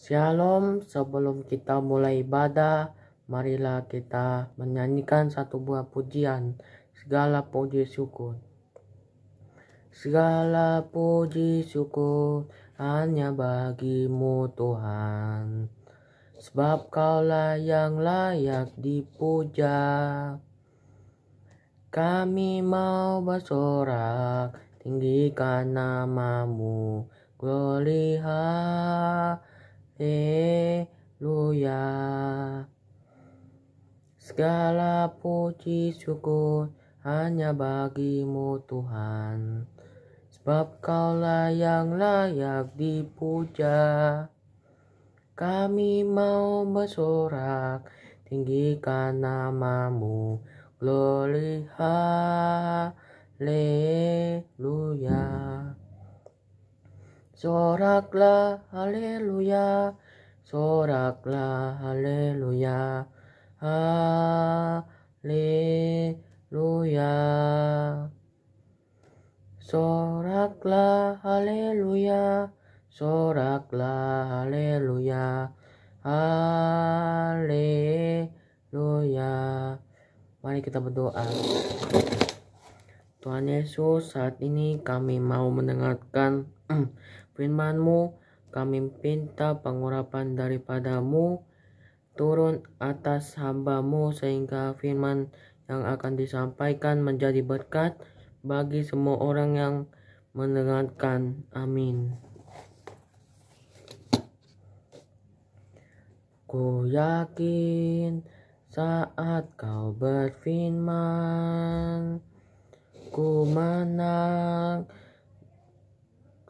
Shalom, sebelum kita mulai ibadah, marilah kita menyanyikan satu buah pujian. Segala puji syukur. Segala puji syukur hanya bagimu Tuhan. Sebab kaulah yang layak dipuja. Kami mau bersorak, tinggikan namamu. Glory haleluya. Segala puji syukur hanya bagimu Tuhan. Sebab kaulah yang layak dipuja. Kami mau bersorak, tinggikan namamu. Glory haleluya. Soraklah haleluya. Soraklah haleluya. Haleluya. Soraklah haleluya. Soraklah haleluya. Haleluya. Mari kita berdoa. Tuhan Yesus, saat ini kami mau mendengarkan firman-Mu. Kami minta pengurapan daripadamu turun atas hamba-Mu sehingga firman yang akan disampaikan menjadi berkat bagi semua orang yang mendengarkan. Amin. Ku yakin saat kau berfirman, ku menang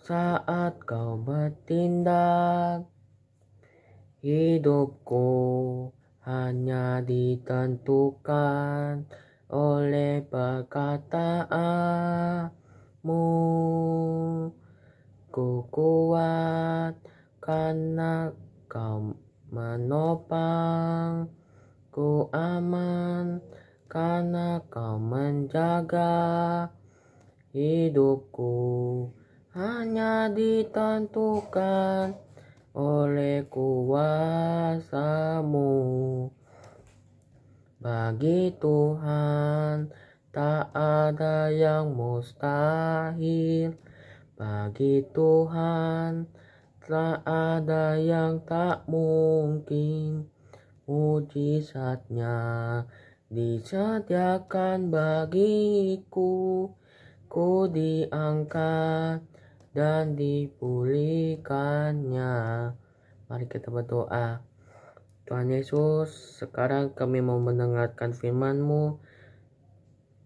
saat kau bertindak. Hidupku hanya ditentukan oleh perkataanmu. Ku kuat karena kau menopang. Ku aman karena kau menjaga. Hidupku hanya ditentukan oleh kuasa-Mu. Bagi Tuhan tak ada yang mustahil. Bagi Tuhan tak ada yang tak mungkin. Mujizatnya disediakan bagiku. Ku diangkat dan dipulihkannya. Mari kita berdoa. Tuhan Yesus, sekarang kami mau mendengarkan firman-Mu.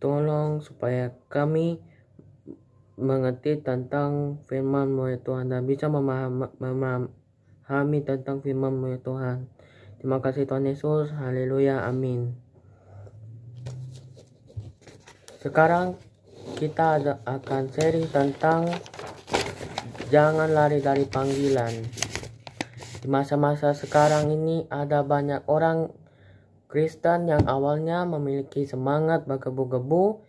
Tolong supaya kami mengerti tentang firman-Mu ya Tuhan, dan bisa memahami tentang firman-Mu ya Tuhan. Terima kasih Tuhan Yesus. Haleluya. Amin. Sekarang kita akan seri tentang jangan lari dari panggilan. Di masa-masa sekarang ini ada banyak orang Kristen yang awalnya memiliki semangat bergebu-gebu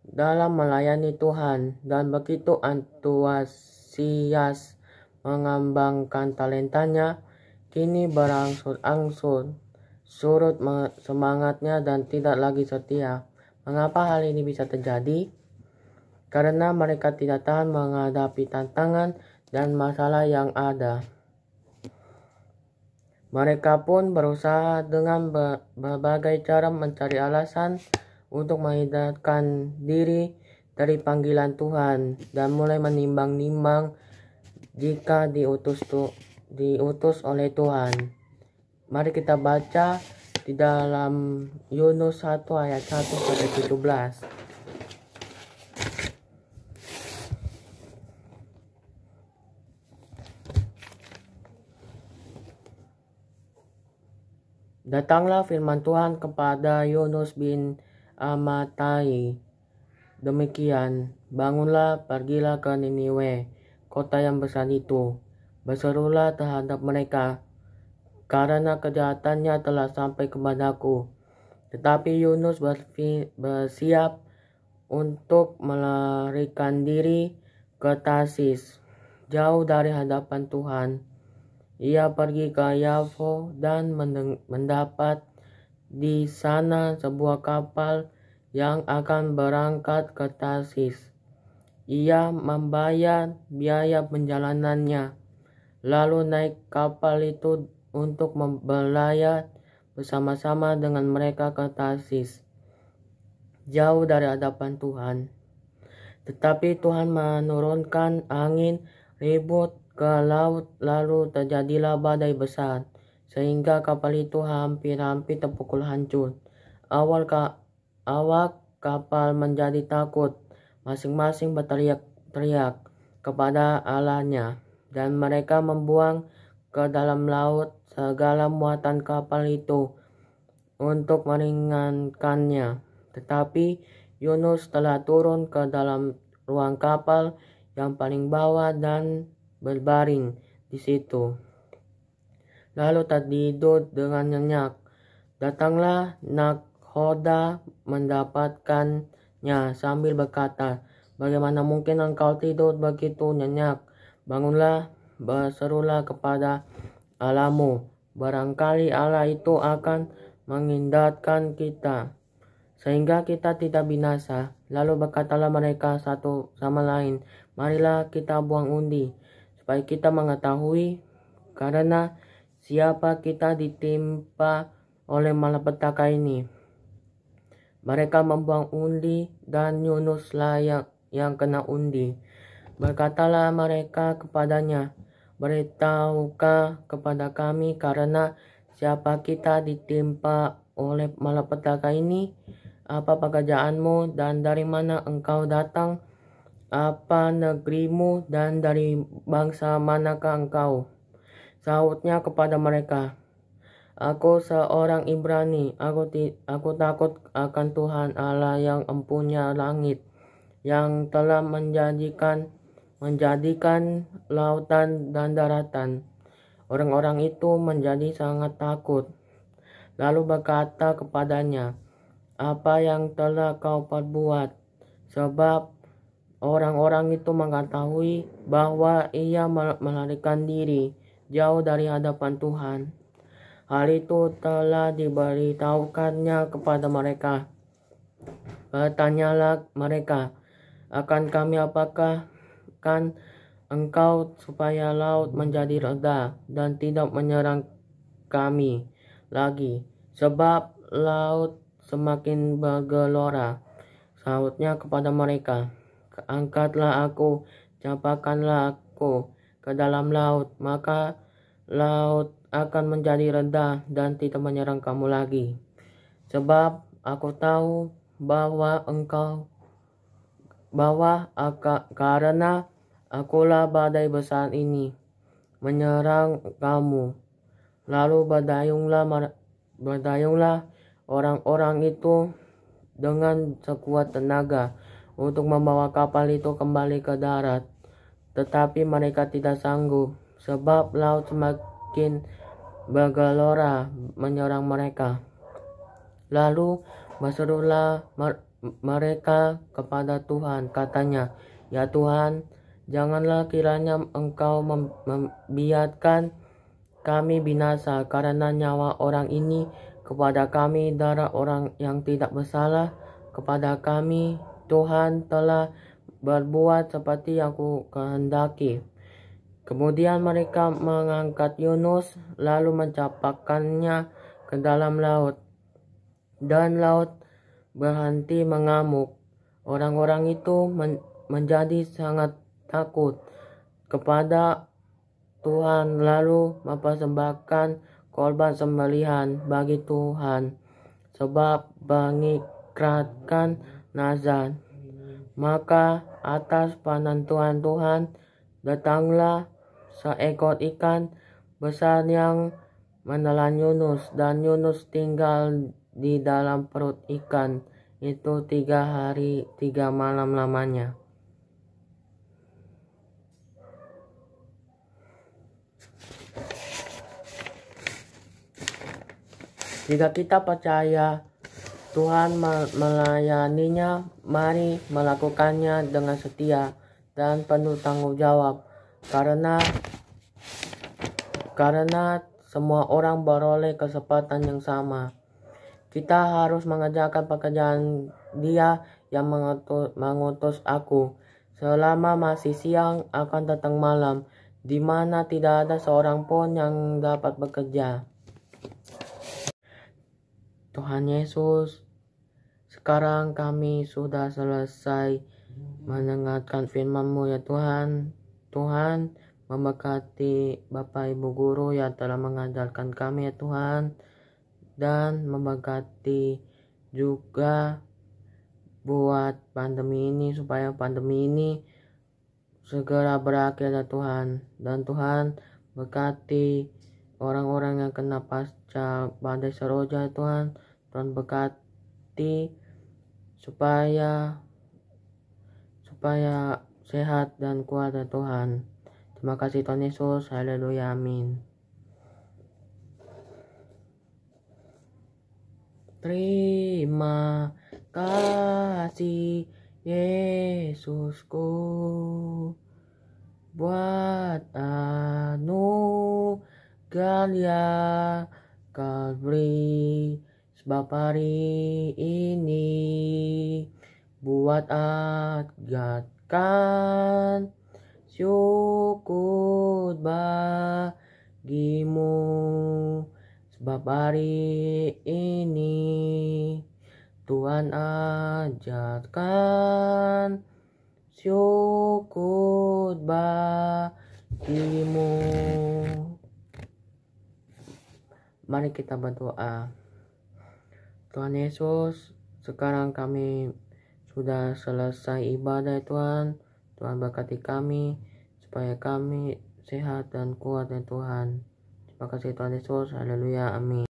dalam melayani Tuhan dan begitu antusias mengembangkan talentanya, kini berangsur-angsur surut semangatnya dan tidak lagi setia. Mengapa hal ini bisa terjadi? Karena mereka tidak tahan menghadapi tantangan dan masalah yang ada. Mereka pun berusaha dengan berbagai cara mencari alasan untuk menghindarkan diri dari panggilan Tuhan dan mulai menimbang-nimbang jika diutus oleh Tuhan. Mari kita baca di dalam Yunus 1 ayat 1 sampai 17. Datanglah firman Tuhan kepada Yunus bin Amittai. Demikian, bangunlah, pergilah ke Niniwe, kota yang besar itu. Berserulah terhadap mereka, karena kejahatannya telah sampai kepadaku. Tetapi Yunus bersiap untuk melarikan diri ke Tarsis, jauh dari hadapan Tuhan. Ia pergi ke Yafo dan mendapat di sana sebuah kapal yang akan berangkat ke Tarsis. Ia membayar biaya perjalanannya, lalu naik kapal itu untuk berlayar bersama-sama dengan mereka ke Tarsis, jauh dari hadapan Tuhan. Tetapi Tuhan menurunkan angin ribut ke laut, lalu terjadilah badai besar, sehingga kapal itu hampir-hampir terpukul hancur. Awak kapal menjadi takut, masing-masing berteriak-teriak kepada Allahnya, dan mereka membuang ke dalam laut segala muatan kapal itu untuk meringankannya. Tetapi Yunus telah turun ke dalam ruang kapal yang paling bawah dan berbaring di situ, lalu tertidur dengan nyenyak. Datanglah nakhoda mendapatkannya sambil berkata, "Bagaimana mungkin engkau tidur begitu nyenyak? Bangunlah, berserulah kepada Allahmu. Barangkali Allah itu akan menghindarkan kita, sehingga kita tidak binasa." Lalu berkatalah mereka satu sama lain, "Marilah kita buang undi, supaya kita mengetahui karena siapa kita ditimpa oleh malapetaka ini." Mereka membuang undi, dan Yunuslah yang kena undi. Berkatalah mereka kepadanya, "Beritaukah kepada kami karena siapa kita ditimpa oleh malapetaka ini? Apa pekerjaanmu dan dari mana engkau datang? Apa negerimu dan dari bangsa manakah engkau?" Sahutnya kepada mereka, "Aku seorang Ibrani. Aku takut akan Tuhan Allah yang empunya langit, yang telah menjadikan lautan dan daratan." Orang-orang itu menjadi sangat takut, lalu berkata kepadanya, "Apa yang telah kau perbuat?" Sebab orang-orang itu mengetahui bahwa ia melarikan diri jauh dari hadapan Tuhan. Hal itu telah diberitahukannya kepada mereka. Bertanyalah mereka, "Akan kami apakan engkau supaya laut menjadi reda dan tidak menyerang kami lagi, sebab laut semakin bergelora?" Sahutnya kepada mereka, "Angkatlah aku, campakkanlah aku ke dalam laut, maka laut akan menjadi reda dan tidak menyerang kamu lagi. Sebab aku tahu karena akulah badai besar ini menyerang kamu." Lalu berdayunglah orang-orang itu dengan sekuat tenaga untuk membawa kapal itu kembali ke darat. Tetapi mereka tidak sanggup, sebab laut semakin bergelora menyerang mereka. Lalu berserulah mereka kepada Tuhan, katanya, "Ya Tuhan, janganlah kiranya engkau membiarkan kami binasa karena nyawa orang ini. Kepada kami darah orang yang tidak bersalah. Kepada kami Tuhan telah berbuat seperti yang aku kehendaki." Kemudian mereka mengangkat Yunus, lalu mencampakkannya ke dalam laut, dan laut berhenti mengamuk. Orang-orang itu menjadi sangat takut kepada Tuhan, lalu mempersembahkan korban sembelihan bagi Tuhan, sebab mengikratkan nazar. Maka atas penentuan Tuhan datanglah seekor ikan besar yang menelan Yunus, dan Yunus tinggal di dalam perut ikan itu 3 hari 3 malam lamanya. Jika kita percaya Tuhan melayaninya, mari melakukannya dengan setia dan penuh tanggung jawab, karena karena semua orang beroleh kesempatan yang sama. Kita harus mengerjakan pekerjaan Dia yang mengutus aku. Selama masih siang akan datang malam, di mana tidak ada seorang pun yang dapat bekerja. Tuhan Yesus, sekarang kami sudah selesai mendengarkan firman-Mu ya Tuhan. Tuhan, memberkati Bapak Ibu Guru yang telah mengajarkan kami ya Tuhan. Dan memberkati juga buat pandemi ini, supaya pandemi ini segera berakhir ya Tuhan. Dan Tuhan, berkati orang-orang yang kena pasca badai Seroja ya Tuhan. Tuhan berkati supaya sehat dan kuat ya Tuhan. Terima kasih Tuhan Yesus. Haleluya. Amin. Terima kasih Yesusku buat anugerah Kau beri, sebab hari ini buat agatkan syukur bagimu, sebab hari ini Tuhan ajarkan syukur bagimu. Mari kita berdoa. Tuhan Yesus, sekarang kami sudah selesai ibadah Tuhan. Tuhan berkati kami supaya kami sehat dan kuat ya Tuhan. Terima kasih Tuhan Yesus. Haleluya. Amin.